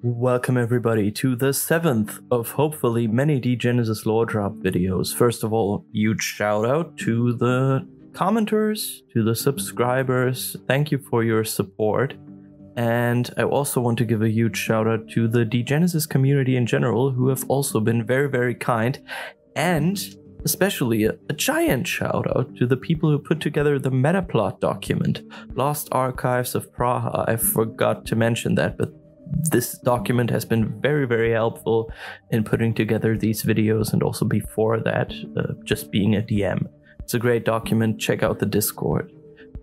Welcome everybody to the 7th of hopefully many Degenesis lore drop videos. First of all, huge shout out to the commenters, to the subscribers. Thank you for your support. And I also want to give a huge shout out to the Degenesis community in general, who have also been very, very kind. And especially a giant shout out to the people who put together the metaplot document, Lost Archives of Praha. I forgot to mention that, but this document has been very, very helpful in putting together these videos, and also before that, just being a DM. It's a great document. Check out the Discord.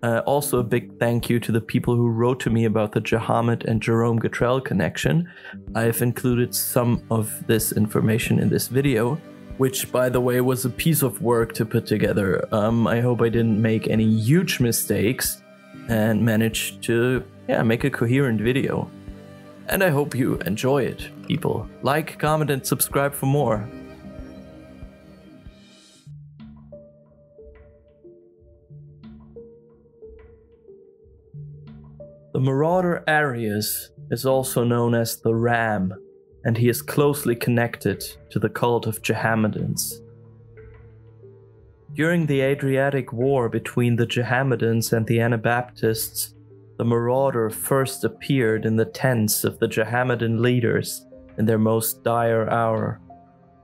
Also a big thank you to the people who wrote to me about the Jahamet and Jerome Gatrell connection. I've included some of this information in this video, which, by the way, was a piece of work to put together. I hope I didn't make any huge mistakes and managed to make a coherent video. And I hope you enjoy it, people. Like, comment, and subscribe for more. The marauder Aries is also known as the Ram, and he is closely connected to the cult of Jahamedans. During the Adriatic War between the Jahamedans and the Anabaptists, the marauder first appeared in the tents of the Jahamedan leaders in their most dire hour,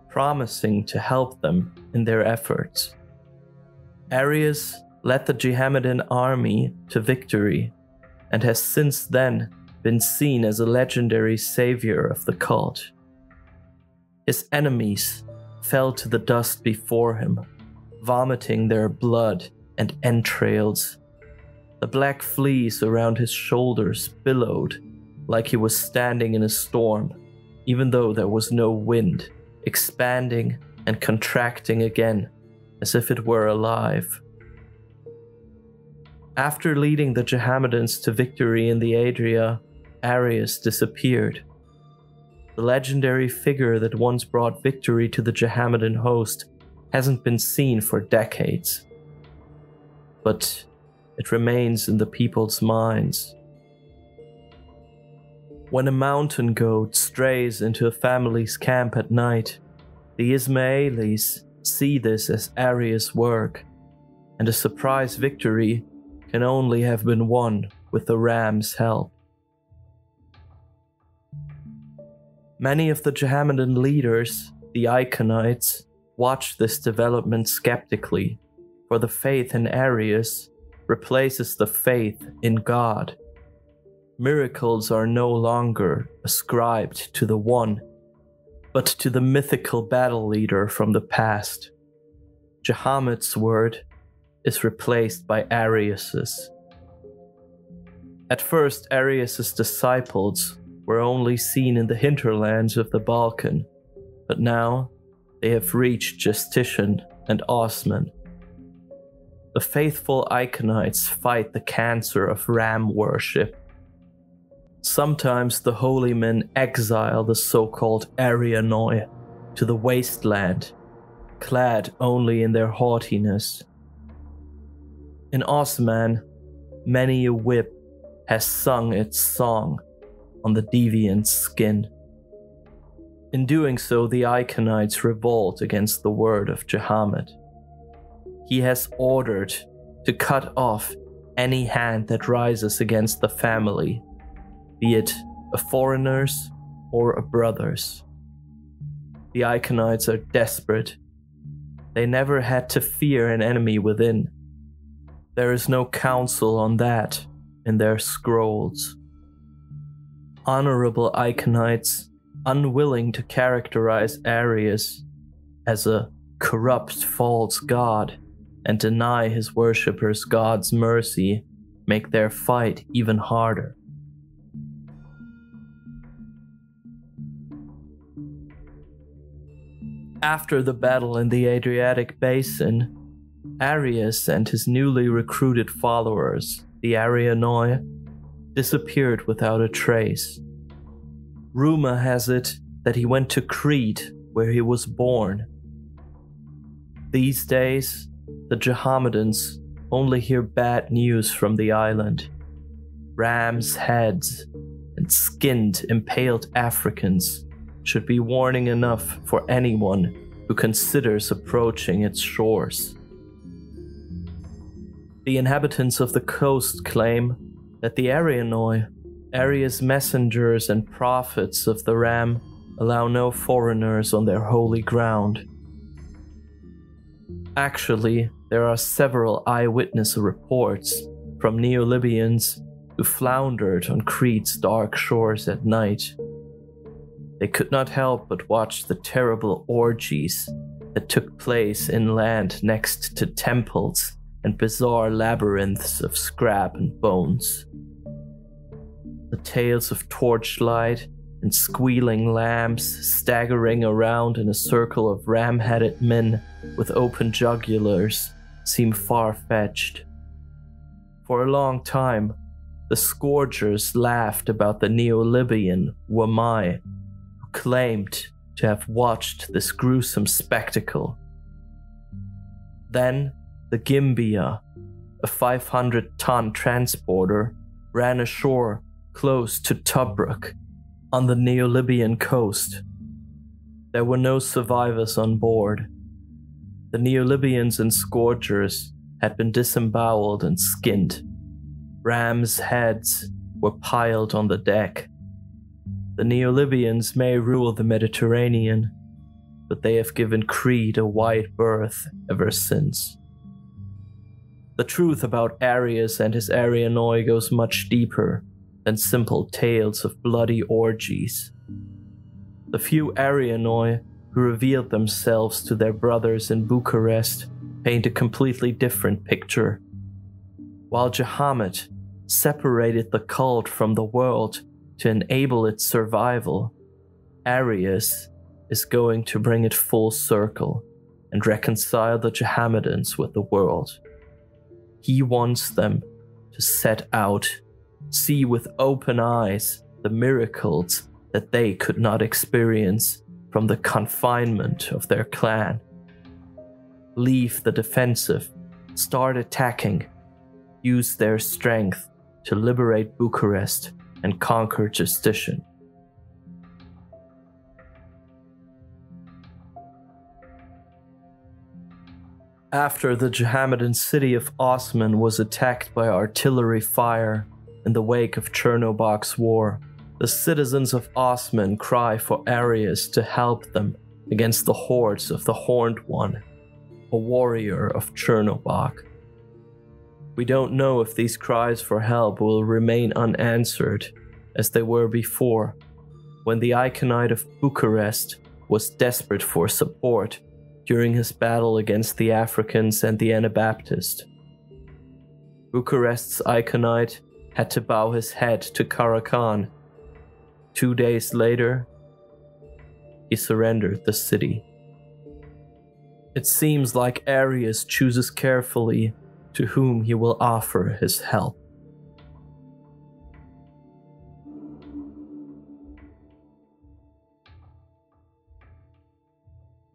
promising to help them in their efforts. Aries led the Jahamedan army to victory, and has since then been seen as a legendary savior of the cult. His enemies fell to the dust before him, vomiting their blood and entrails. The black fleece around his shoulders billowed like he was standing in a storm, even though there was no wind, expanding and contracting again, as if it were alive. After leading the Jahamedans to victory in the Adria, Aries disappeared. The legendary figure that once brought victory to the Jahamedan host hasn't been seen for decades. But it remains in the people's minds. When a mountain goat strays into a family's camp at night, the Ismailis see this as Aries' work, and a surprise victory can only have been won with the Ram's help. Many of the Jahamedan leaders, the Iconites, watch this development skeptically, for the faith in Aries replaces the faith in God. Miracles are no longer ascribed to the one, but to the mythical battle leader from the past. Jahamet's word is replaced by Arius's. At first, Arius's disciples were only seen in the hinterlands of the Balkan, but now they have reached Justitian and Osman. The faithful Iconites fight the cancer of ram worship. Sometimes the holy men exile the so-called Arianoi to the wasteland, clad only in their haughtiness. In Osman, many a whip has sung its song on the deviant's skin. In doing so, the Iconites revolt against the word of Jahamet. He has ordered to cut off any hand that rises against the family, be it a foreigner's or a brother's. The Iconites are desperate. They never had to fear an enemy within. There is no counsel on that in their scrolls. Honorable Iconites, unwilling to characterize Aries as a corrupt false god and deny his worshippers God's mercy, make their fight even harder. After the battle in the Adriatic Basin, Aries and his newly recruited followers, the Arianoi, disappeared without a trace. Rumor has it that he went to Crete, where he was born. These days, the Jahamedans only hear bad news from the island. Rams' heads and and skinned, impaled Africans should be warning enough for anyone who considers approaching its shores. The inhabitants of the coast claim that the Arianoi, Aries messengers and prophets of the Ram, allow no foreigners on their holy ground. Actually, there are several eyewitness reports from Neo-Libyans who floundered on Crete's dark shores at night. They could not help but watch the terrible orgies that took place inland next to temples and bizarre labyrinths of scrap and bones. The tales of torchlight and squealing lambs staggering around in a circle of ram-headed men with open jugulars seem far-fetched. For a long time, the scourgers laughed about the Neo-Libyan Wamai, who claimed to have watched this gruesome spectacle. Then, the Gimbia, a 500-ton transporter, ran ashore close to Tobruk on the Neo-Libyan coast. There were no survivors on board. The Neo-Libyans and scourgers had been disemboweled and skinned. Rams' heads were piled on the deck. The Neo-Libyans may rule the Mediterranean, but they have given Crete a wide berth ever since. The truth about Aries and his Arianoi goes much deeper than simple tales of bloody orgies. The few Arianoi who revealed themselves to their brothers in Bucharest paint a completely different picture. While Jehammet separated the cult from the world to enable its survival, Aries is going to bring it full circle and reconcile the Jehammedans with the world. He wants them to set out, see with open eyes the miracles that they could not experience from the confinement of their clan. Leave the defensive, start attacking, use their strength to liberate Bucharest and conquer Justitian. After the Jehammedan city of Osman was attacked by artillery fire in the wake of Chernobog's war, the citizens of Osman cry for Aries to help them against the hordes of the Horned One, a warrior of Chernobog. We don't know if these cries for help will remain unanswered, as they were before, when the Iconite of Bucharest was desperate for support during his battle against the Africans and the Anabaptist. Bucharest's Iconite had to bow his head to Karakan. 2 days later, he surrendered the city. It seems like Aries chooses carefully to whom he will offer his help.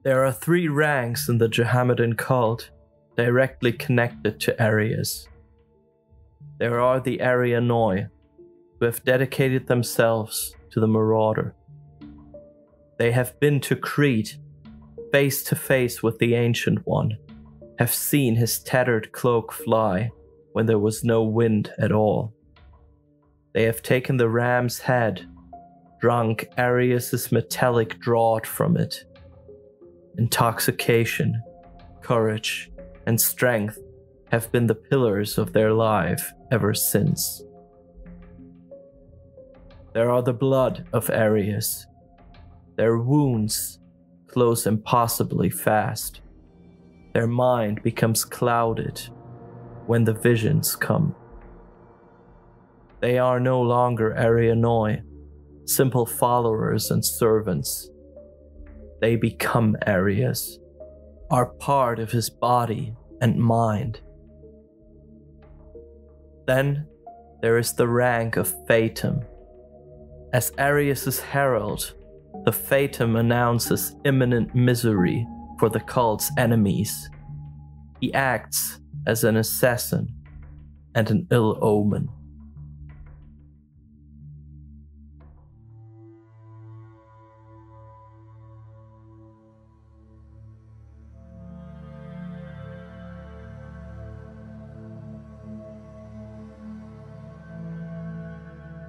There are 3 ranks in the Jehammedan cult directly connected to Aries. There are the Arianoi, who have dedicated themselves to the marauder. They have been to Crete, face to face with the Ancient One, have seen his tattered cloak fly when there was no wind at all. They have taken the ram's head, drunk Aries' metallic draught from it. Intoxication, courage, and strength have been the pillars of their life ever since. There are the blood of Aries. Their wounds close impossibly fast. Their mind becomes clouded when the visions come. They are no longer Arianoi, simple followers and servants. They become Aries, are part of his body and mind. Then there is the rank of Fatum. As Aries' herald, the Fatum announces imminent misery for the cult's enemies. He acts as an assassin and an ill omen.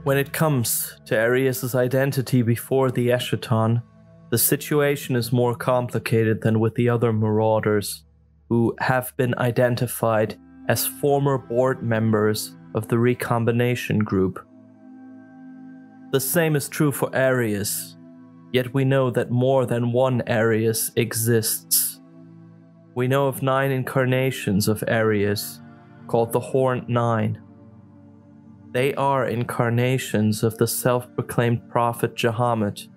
When it comes to Aries' identity before the Eschaton, the situation is more complicated than with the other marauders, who have been identified as former board members of the recombination group. The same is true for Aries, yet we know that more than one Aries exists. We know of 9 incarnations of Aries, called the Horned Nine. They are incarnations of the self-proclaimed prophet Jahamet,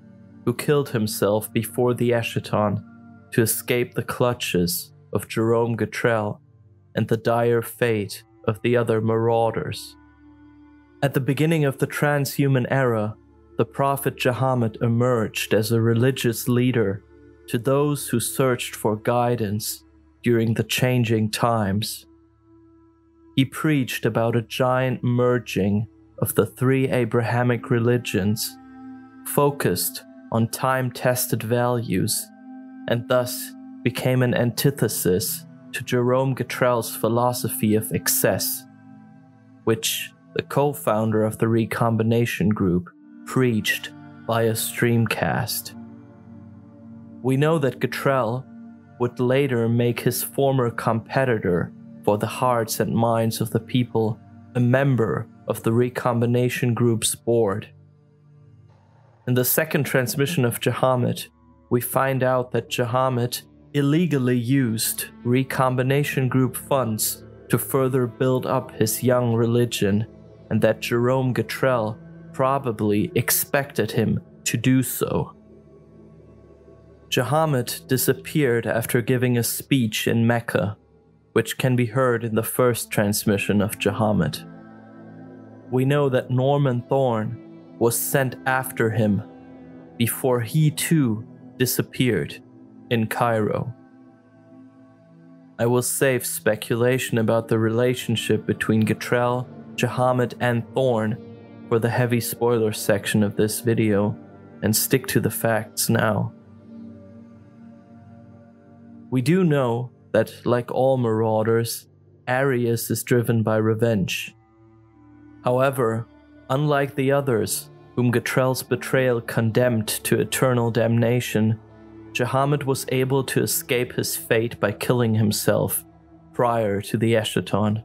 who killed himself before the Eschaton to escape the clutches of Jerome Gatrell and the dire fate of the other marauders. At the beginning of the transhuman era, the prophet Jahamet emerged as a religious leader to those who searched for guidance during the changing times. He preached about a giant merging of the 3 Abrahamic religions, focused on time-tested values, and thus became an antithesis to Jerome Gatrell's philosophy of excess, which the co-founder of the recombination group preached via streamcast. We know that Gatrell would later make his former competitor for the hearts and minds of the people a member of the recombination group's board. In the second transmission of Jahamet, we find out that Jahamet illegally used recombination group funds to further build up his young religion, and that Jerome Gatrell probably expected him to do so. Jahamet disappeared after giving a speech in Mecca, which can be heard in the first transmission of Jahamet. We know that Norman Thorne was sent after him before he too disappeared in Cairo. I will save speculation about the relationship between Gatrell, Jahamet, and Thorne for the heavy spoiler section of this video, and stick to the facts now. We do know that, like all marauders, Aries is driven by revenge. However, unlike the others, whom Gatrell's betrayal condemned to eternal damnation, Jahamet was able to escape his fate by killing himself prior to the Eschaton.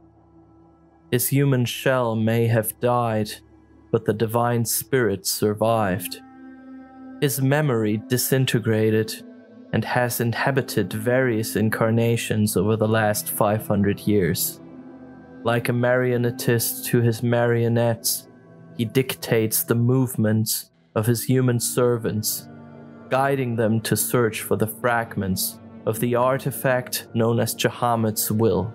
His human shell may have died, but the divine spirit survived. His memory disintegrated and has inhabited various incarnations over the last 500 years. Like a marionettist to his marionettes, he dictates the movements of his human servants, guiding them to search for the fragments of the artifact known as Jahamet's will.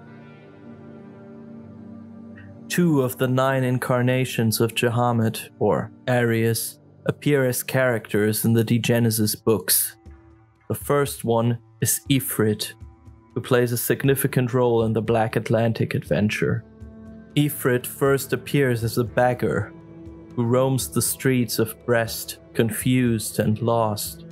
2 of the 9 incarnations of Jahamet, or Aries, appear as characters in the Degenesis books. The first one is Ifrit, who plays a significant role in the Black Atlantic adventure. Ifrit first appears as a beggar who roams the streets of Brest, confused and lost.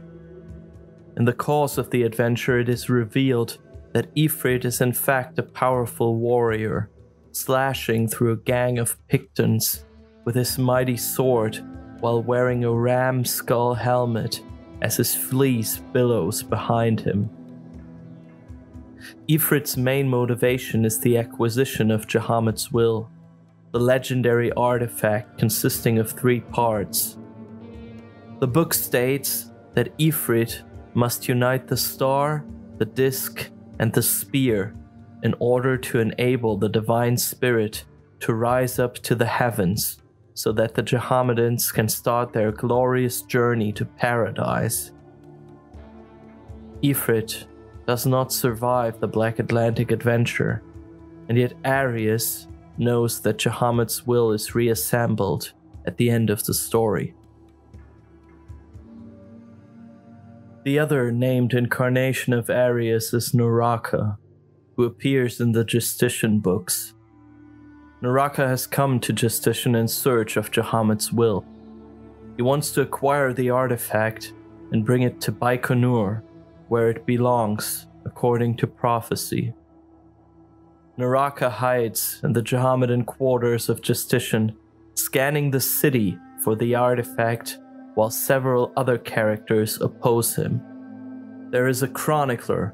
In the course of the adventure, it is revealed that Ifrit is in fact a powerful warrior, slashing through a gang of Pictons with his mighty sword while wearing a ram skull helmet as his fleece billows behind him. Ifrit's main motivation is the acquisition of Jahamet's will, the legendary artifact consisting of 3 parts. The book states that Ifrit must unite the star, the disc, and the spear in order to enable the divine spirit to rise up to the heavens so that the Jahamedans can start their glorious journey to paradise. Ifrit does not survive the Black Atlantic adventure, and yet Aries knows that Jahamet's will is reassembled at the end of the story. The other named incarnation of Aries is Naraka, who appears in the Justitian books. Naraka has come to Justitian in search of Jahamet's will. He wants to acquire the artifact and bring it to Baikonur, where it belongs, according to prophecy. Naraka hides in the Jahamedan quarters of Justitian scanning the city for the artifact while several other characters oppose him. There is a chronicler,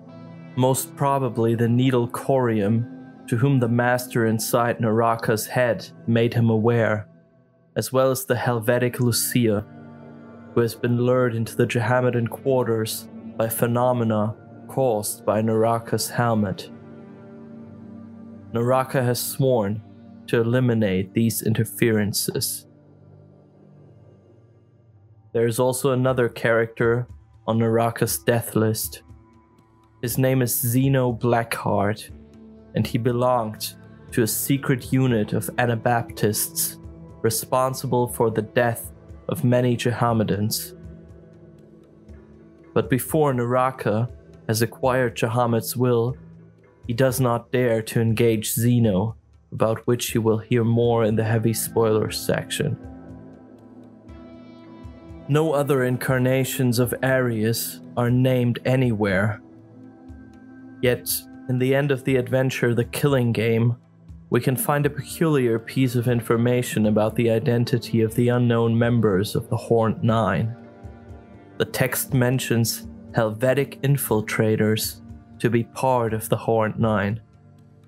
most probably the needle Corium, to whom the master inside Naraka's head made him aware, as well as the Helvetic Lucia, who has been lured into the Jehammedan quarters by phenomena caused by Naraka's helmet. Naraka has sworn to eliminate these interferences. There is also another character on Naraka's death list. His name is Zeno Blackheart, and he belonged to a secret unit of Anabaptists responsible for the death of many Jehammedans. But before Naraka has acquired Jehammet's will, he does not dare to engage Zeno, about which you will hear more in the heavy spoilers section. No other incarnations of Aries are named anywhere. Yet, in the end of the adventure The Killing Game, we can find a peculiar piece of information about the identity of the unknown members of the Horned Nine. The text mentions Helvetic infiltrators to be part of the Horned Nine,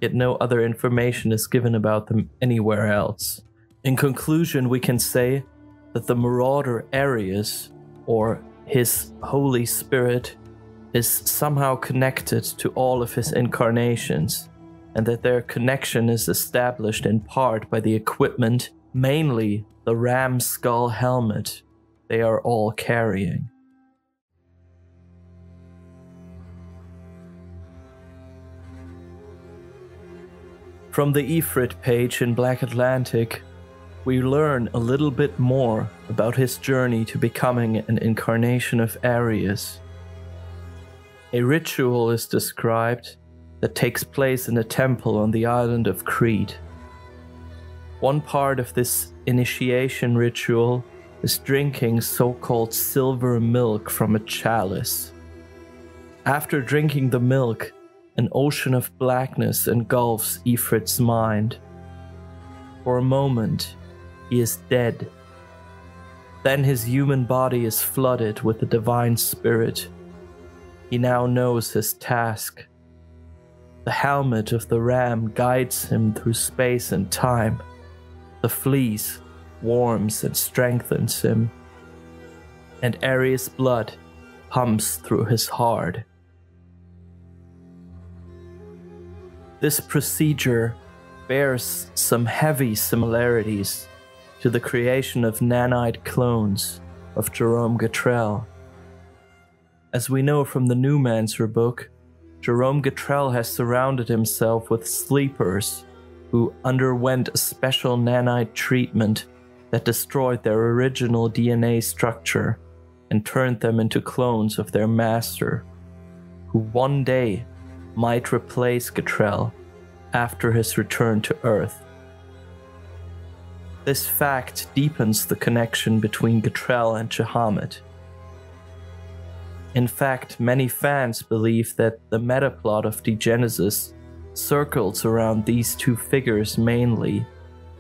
yet no other information is given about them anywhere else. In conclusion, we can say that the marauder Aries, or his Holy Spirit, is somehow connected to all of his incarnations, and that their connection is established in part by the equipment, mainly the ram skull helmet, they are all carrying. From the Ifrit page in Black Atlantic, we learn a little bit more about his journey to becoming an incarnation of Aries. A ritual is described that takes place in a temple on the island of Crete. One part of this initiation ritual is drinking so-called silver milk from a chalice. After drinking the milk, an ocean of blackness engulfs Ifrit's mind. For a moment, he is dead. Then his human body is flooded with the divine spirit. He now knows his task. The helmet of the ram guides him through space and time. The fleece warms and strengthens him. And Aries' blood pumps through his heart. This procedure bears some heavy similarities to the creation of nanite clones of Jerome Gatrell. As we know from the Newmancer book, Jerome Gatrell has surrounded himself with sleepers who underwent a special nanite treatment that destroyed their original DNA structure and turned them into clones of their master, who one day might replace Gatrell after his return to Earth. This fact deepens the connection between Gatrell and Jehammet. In fact, many fans believe that the metaplot of Degenesis circles around these two figures mainly,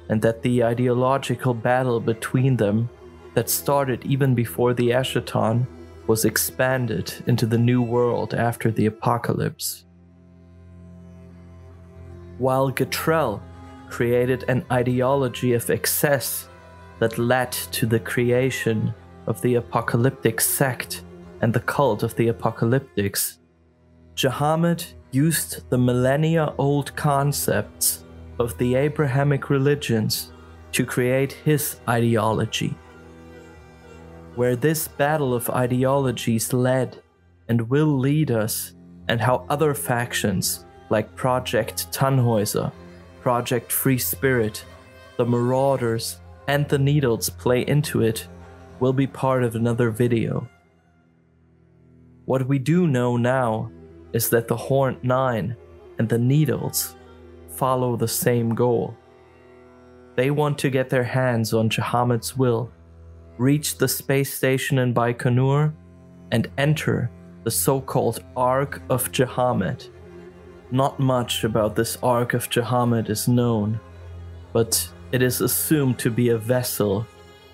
and that the ideological battle between them that started even before the Eschaton was expanded into the New World after the Apocalypse. While Gatrell created an ideology of excess that led to the creation of the apocalyptic sect and the cult of the apocalyptics, Jehammet used the millennia-old concepts of the Abrahamic religions to create his ideology. Where this battle of ideologies led and will lead us, and how other factions like Project Tannhäuser, Project Free Spirit, the Marauders, and the Needles play into it, will be part of another video. What we do know now is that the Horned Nine and the Needles follow the same goal. They want to get their hands on Jehammet's will, reach the space station in Baikonur, and enter the so-called Ark of Jehammet. Not much about this Ark of Jehammet is known, but It is assumed to be a vessel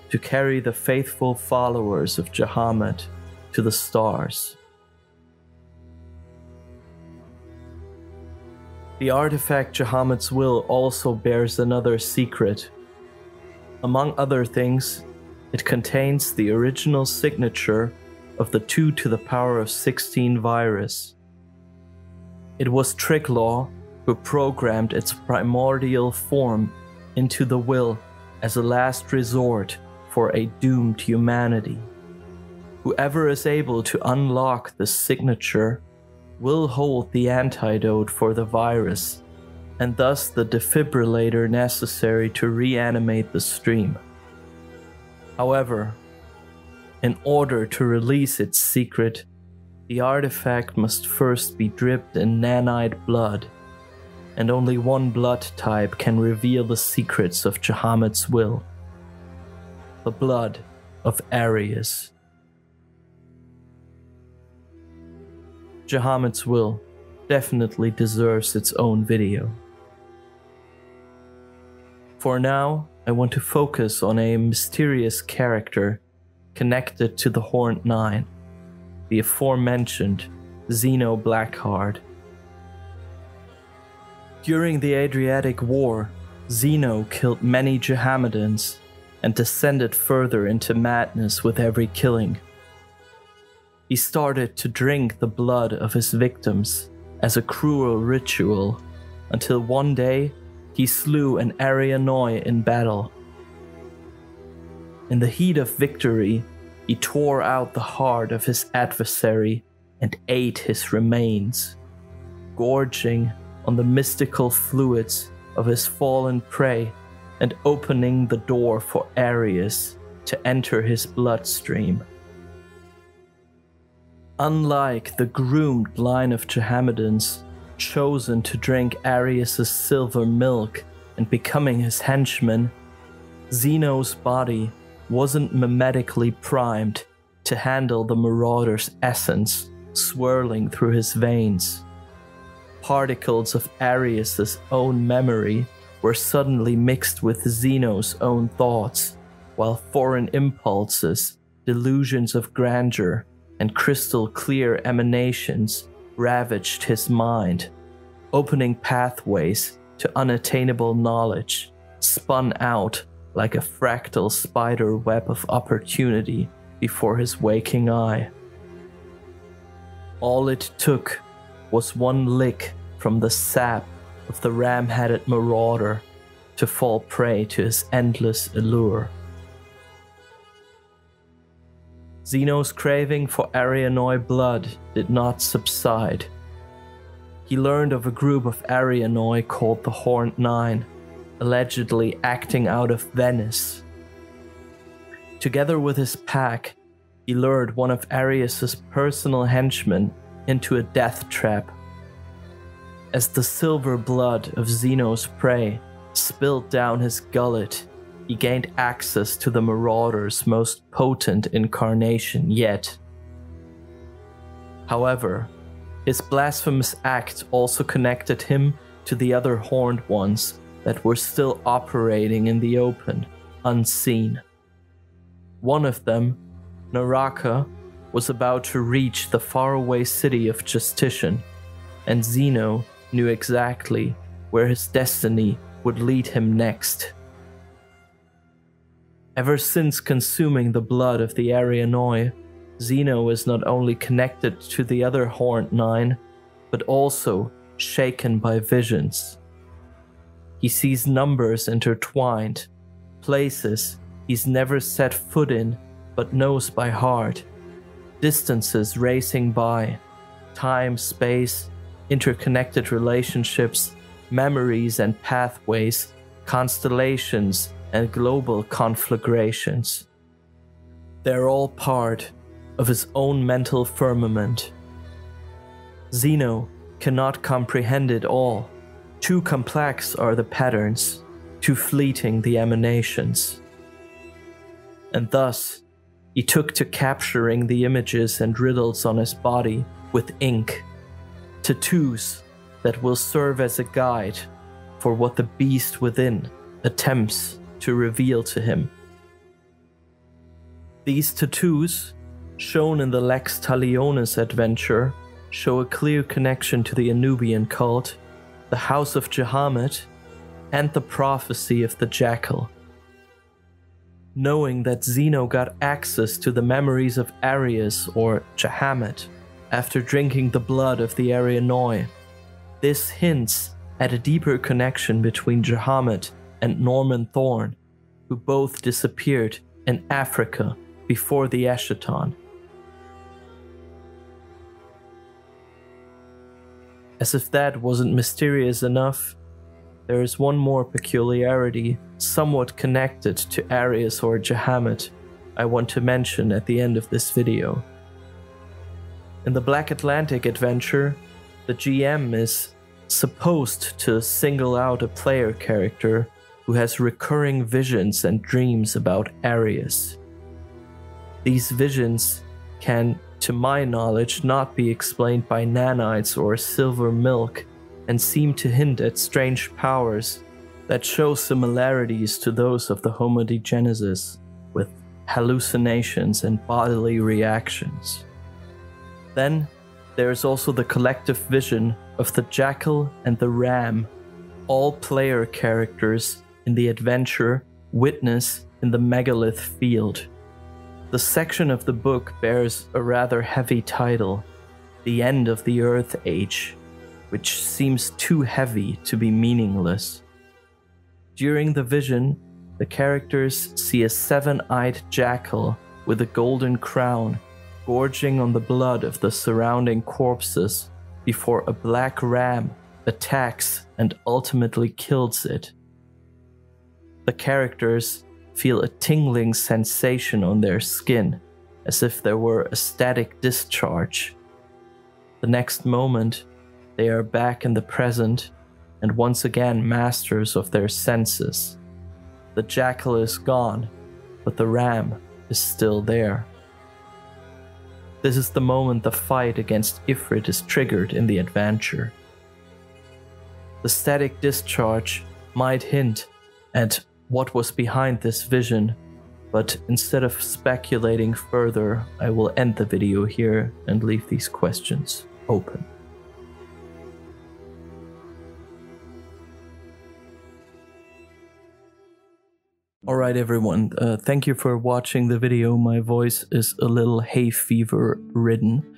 to carry the faithful followers of Jahamet to the stars. The artifact Jahamet's will also bears another secret. Among other things, it contains the original signature of the 2 to the power of 16 virus. It was Tricklaw who programmed its primordial form into the will as a last resort for a doomed humanity. Whoever is able to unlock the signature will hold the antidote for the virus, and thus the defibrillator necessary to reanimate the stream. However, in order to release its secret, the artifact must first be dripped in nanite blood, and only one blood type can reveal the secrets of Jahamet's will: the blood of Aries. Jahamet's will definitely deserves its own video. For now, I want to focus on a mysterious character connected to the Horned Nine, the aforementioned Zeno Blackheart. During the Adriatic War, Zeno killed many Jahamedans and descended further into madness with every killing. He started to drink the blood of his victims as a cruel ritual, until one day he slew an Arianoi in battle. In the heat of victory, he tore out the heart of his adversary and ate his remains, gorging on the mystical fluids of his fallen prey and opening the door for Aries to enter his bloodstream. Unlike the groomed line of Jahamedans chosen to drink Aries' silver milk and becoming his henchmen, Zeno's body wasn't mimetically primed to handle the marauder's essence swirling through his veins. Particles of Aries' own memory were suddenly mixed with Zeno's own thoughts, while foreign impulses, delusions of grandeur, and crystal-clear emanations ravaged his mind, opening pathways to unattainable knowledge, spun out like a fractal spider web of opportunity before his waking eye. All it took was one lick from the sap of the ram-headed marauder to fall prey to his endless allure. Zeno's craving for Arianoi blood did not subside. He learned of a group of Arianoi called the Horned Nine, allegedly acting out of Venice. Together with his pack, he lured one of Aries' personal henchmen into a death trap. As the silver blood of Zeno's prey spilled down his gullet, he gained access to the marauder's most potent incarnation yet. However, his blasphemous act also connected him to the other horned ones that were still operating in the open, unseen. One of them, Naraka, was about to reach the faraway city of Justitian, and Zeno knew exactly where his destiny would lead him next. Ever since consuming the blood of the Arianoi, Zeno is not only connected to the other Horned Nine, but also shaken by visions. He sees numbers intertwined, places he's never set foot in but knows by heart, distances racing by, time, space, interconnected relationships, memories and pathways, constellations and global conflagrations. They're all part of his own mental firmament. Zeno cannot comprehend it all. Too complex are the patterns, too fleeting the emanations. And thus, he took to capturing the images and riddles on his body with ink, tattoos that will serve as a guide for what the beast within attempts to reveal to him. These tattoos, shown in the Lex Talionis adventure, show a clear connection to the Anubian cult, the House of Jahamet, and the prophecy of the Jackal. Knowing that Zeno got access to the memories of Aries or Jahamet after drinking the blood of the Arianoi, this hints at a deeper connection between Jahamet and Norman Thorn, who both disappeared in Africa before the Eschaton. As if that wasn't mysterious enough, there is one more peculiarity, somewhat connected to Aries or Jahamet, I want to mention at the end of this video. In the Black Atlantic adventure, the GM is supposed to single out a player character who has recurring visions and dreams about Aries. These visions can, to my knowledge, not be explained by nanites or silver milk, and seem to hint at strange powers that show similarities to those of the Homo Degenesis, with hallucinations and bodily reactions. Then there is also the collective vision of the Jackal and the Ram, all player characters in the adventure witness in the megalith field. The section of the book bears a rather heavy title, The End of the Earth Age, which seems too heavy to be meaningless. During the vision, the characters see a seven-eyed jackal with a golden crown gorging on the blood of the surrounding corpses before a black ram attacks and ultimately kills it. The characters feel a tingling sensation on their skin, as if there were a static discharge. The next moment, they are back in the present and once again masters of their senses. The jackal is gone, but the ram is still there. This is the moment the fight against Ifrit is triggered in the adventure. The static discharge might hint at what was behind this vision, but instead of speculating further, I will end the video here and leave these questions open. Alright everyone, thank you for watching the video. My voice is a little hay fever ridden,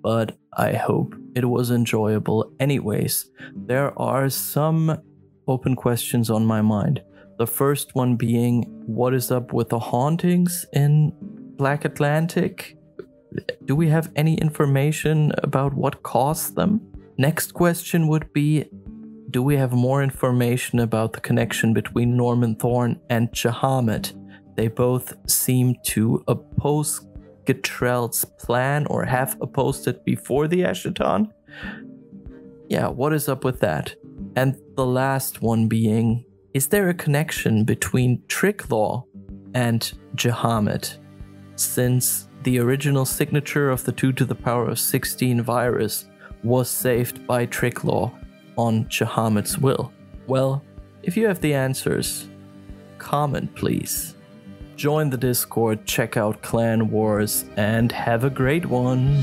but I hope it was enjoyable. Anyways, there are some open questions on my mind. The first one being, what is up with the hauntings in Black Atlantic? Do we have any information about what caused them? Next question would be, do we have more information about the connection between Norman Thorn and Jahamet? They both seem to oppose Getrell's plan or have opposed it before the Eschaton. Yeah, what is up with that? And the last one being, is there a connection between Tricklaw and Jahamet? Since the original signature of the 2 to the power of 16 virus was saved by Tricklaw on Jahamet's will. Well, if you have the answers, comment please. Join the Discord, check out Clan Wars, and have a great one.